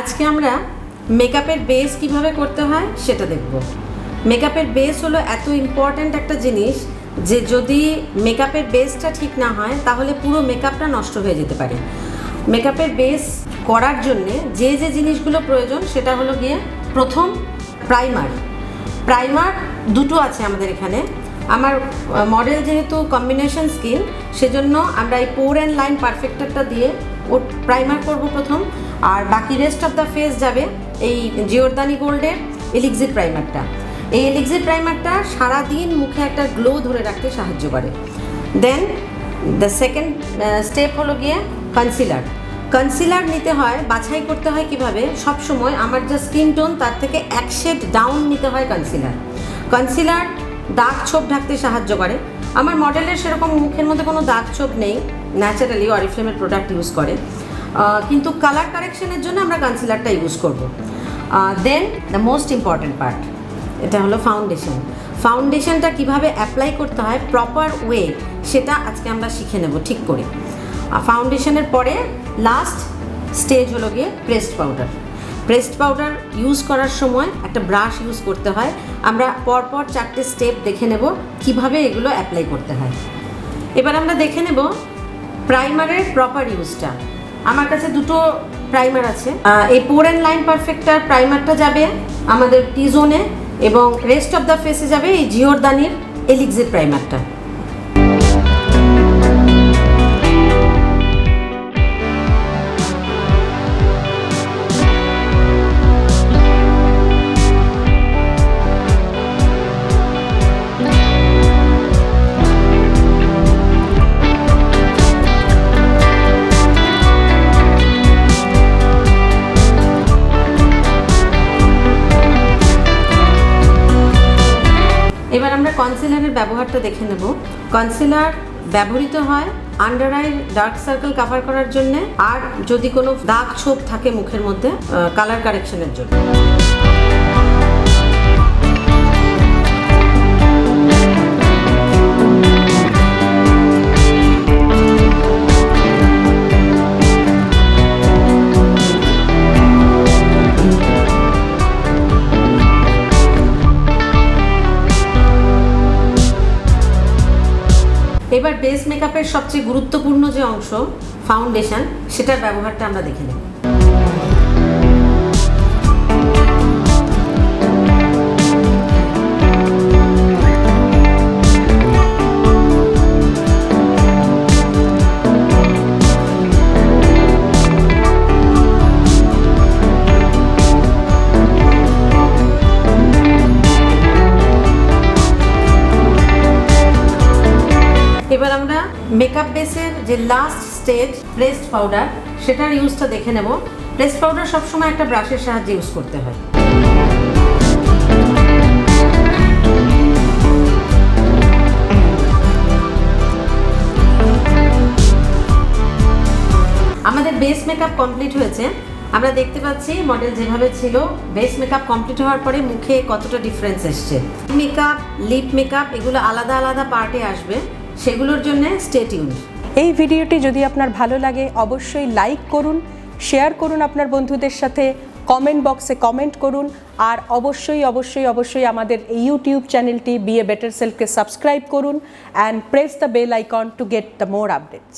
আজকে আমরা মেকআপের বেস কিভাবে করতে হয় সেটা দেখব। মেকআপের বেস হলো এত ইম্পর্ট্যান্ট একটা জিনিস যে যদি মেকআপের বেসটা ঠিক না হয় তাহলে পুরো মেকআপটা নষ্ট হয়ে যেতে পারে। মেকআপের বেস করার জন্যে যে যে জিনিসগুলো প্রয়োজন সেটা হলো গিয়ে প্রথম প্রাইমার দুটো আছে আমাদের এখানে। আমার মডেল যেহেতু কম্বিনেশন স্কিন সেজন্য আমরা এই পোর অ্যান্ড লাইন পারফেক্টরটা দিয়ে ওর প্রাইমার করব প্রথম, আর বাকি রেস্ট অফ দ্য ফেস যাবে এই জিওরদানি গোল্ডের এলিক্সির প্রাইমারটা। এই এলিক্সির প্রাইমারটা সারাদিন মুখে একটা গ্লো ধরে রাখতে সাহায্য করে। দেন দ্য সেকেন্ড স্টেপ হলো গিয়ে কনসিলার নিতে হয়, বাছাই করতে হয় কিভাবে। সবসময় আমার যা স্কিন টোন তার থেকে এক শেড ডাউন নিতে হয় কনসিলার দাগ ছোপ ঢাকতে সাহায্য করে। আমার মডেলের সেরকম মুখের মধ্যে কোনো দাগ ছোপ নেই, ন্যাচারালি অরিফ্লেমের প্রোডাক্ট ইউজ করে, কিন্তু কালার কারেকশনের জন্য আমরা কনসিলারটা ইউজ করব। দেন দ্য মোস্ট ইম্পর্ট্যান্ট পার্ট, এটা হলো ফাউন্ডেশনটা কিভাবে অ্যাপ্লাই করতে হয় প্রপার ওয়ে, সেটা আজকে আমরা শিখে নেব ঠিক করে। ফাউন্ডেশনের পরে লাস্ট স্টেজ হলো গিয়ে প্রেসড পাউডার ইউজ করার সময় একটা ব্রাশ ইউজ করতে হয়। আমরা পরপর 4টে স্টেপ দেখে নেব কিভাবে এগুলো অ্যাপ্লাই করতে হয়। এবার আমরা দেখে নেব প্রাইমারের প্রপার ইউজটা। আমার কাছে দুটো প্রাইমার আছে। এই পোর অ্যান্ড লাইন পারফেক্টর প্রাইমারটা যাবে আমাদের টি জোনে এবং রেস্ট অফ দ্য ফেসে যাবে এই জিওরদানির এলিক্সির প্রাইমারটা। এবার আমরা কনসিলারের ব্যবহারটা দেখে নেব। কনসিলার ব্যবহৃত হয় under eye dark circle cover করার জন্য, আর যদি কোনো দাগ ছোপ থাকে মুখের মধ্যে কালার কারেকশনের জন্য। এবার বেস মেকআপের সবচেয়ে গুরুত্বপূর্ণ যে অংশ ফাউন্ডেশন, সেটার ব্যবহারটা আমরা দেখে নেব। এবার আমরা মেকআপ বেসের যে লাস্ট স্টেজ প্রেসড পাউডার, সেটার ইউজটা দেখে নেব। প্রেসড পাউডার সবসময় একটা ব্রাশের সাহায্যে ইউজ করতে হয়। আমাদের বেস মেকআপ কমপ্লিট হয়েছে। আমরা দেখতে পাচ্ছি মডেল যেভাবে ছিল, বেস মেকআপ কমপ্লিট হওয়ার পরে মুখে কতটা ডিফারেন্স এসছে। মেকআপ, লিপ মেকআপ এগুলো আলাদা আলাদা পার্টে আসবে, সেগুলোর জন্য স্টে টিউনড। এই ভিডিওটি যদি আপনার ভালো লাগে অবশ্যই লাইক করুন, শেয়ার করুন আপনার বন্ধুদের সাথে, কমেন্ট বক্সে কমেন্ট করুন, আর অবশ্যই অবশ্যই অবশ্যই আমাদের এই ইউটিউব চ্যানেলটি BA BetterSelfকে সাবস্ক্রাইব করুন and press the bell icon to get the more updates.